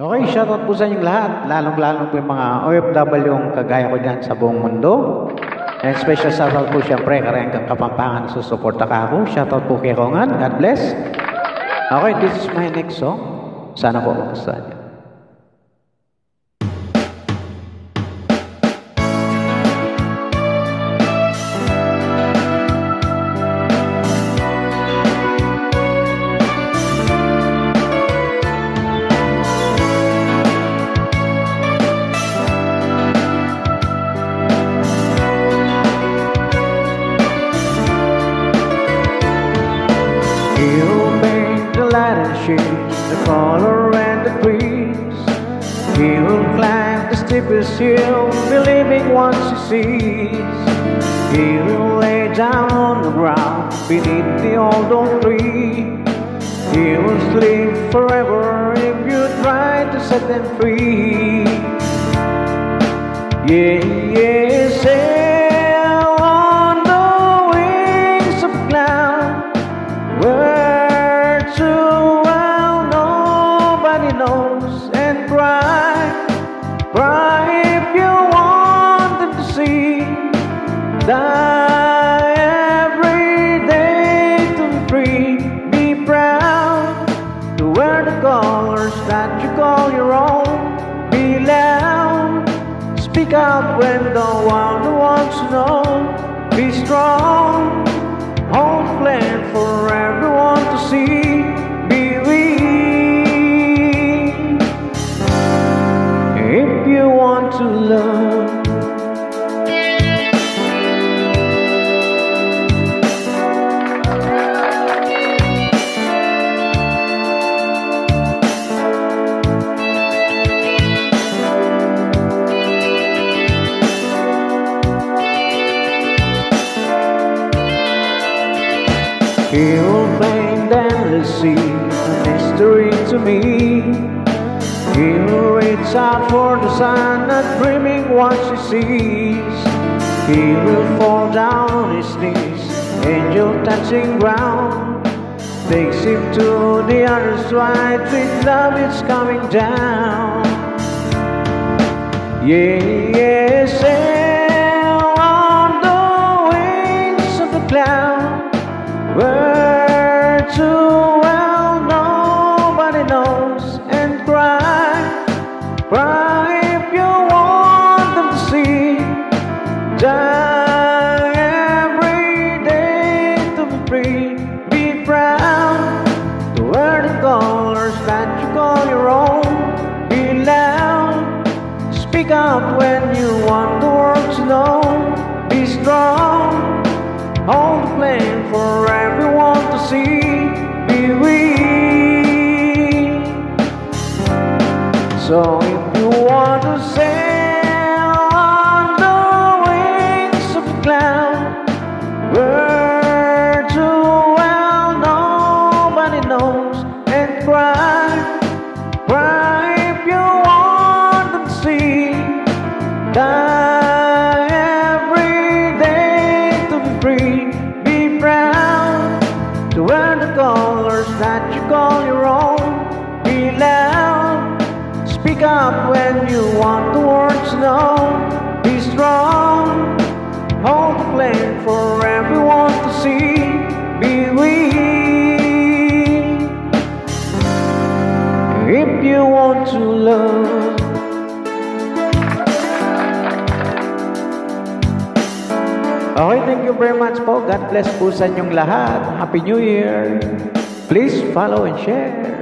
Okay, shoutout po sa inyong lahat, lalong-lalong po yung mga OFW yung kagaya ko dyan sa buong mundo. And special shoutout po siyempre, Karayanggang Kapampangan, susuporta ka ako. Shoutout po kay Kongan, God bless. Okay, this is my next song. Sana po magustuhan niyo. He'll paint the light and shade, the color and the breeze. He will climb the steepest hill, believing what he sees. He will lay down on the ground beneath the old oak tree. He will sleep forever if you try to set them free. Yeah, yeah, sail on the wings of cloud. Where to, well, nobody knows. And cry, cry if you want them to see. Die every day to be free. Be proud to wear the colors that you call your own. Be loud, speak out when the one who wants to know. Be strong, hold the flame for everyone to see. Be weak if you want to love. He will paint endless sea, a mystery to me. He will reach out for the sun, not dreaming what she sees. He will fall down on his knees, angel touching ground. Takes him to the other side, sweet love is coming down. Yeah, yeah, sail on the wings of the cloud. Where to, well, nobody knows. And cry, cry if you want them to see. Die every day to be free. Be proud to wear the colors that you call your own. Be loud, speak out when you want the world to know. Be strong, hold the flame for everyone to see. Be weak. So if you want to sail on the wings of the cloud, where to, well, nobody knows. And cry, cry if you want them to see. Die every day to be free. Be proud to wear the colors that you call your own. Be loud, speak out when you want the world to know. Be strong, hold the flame for everyone to see. Be weak if you want to love. Okay, thank you very much po. God bless po sa inyong lahat. Happy New Year. Please follow and share.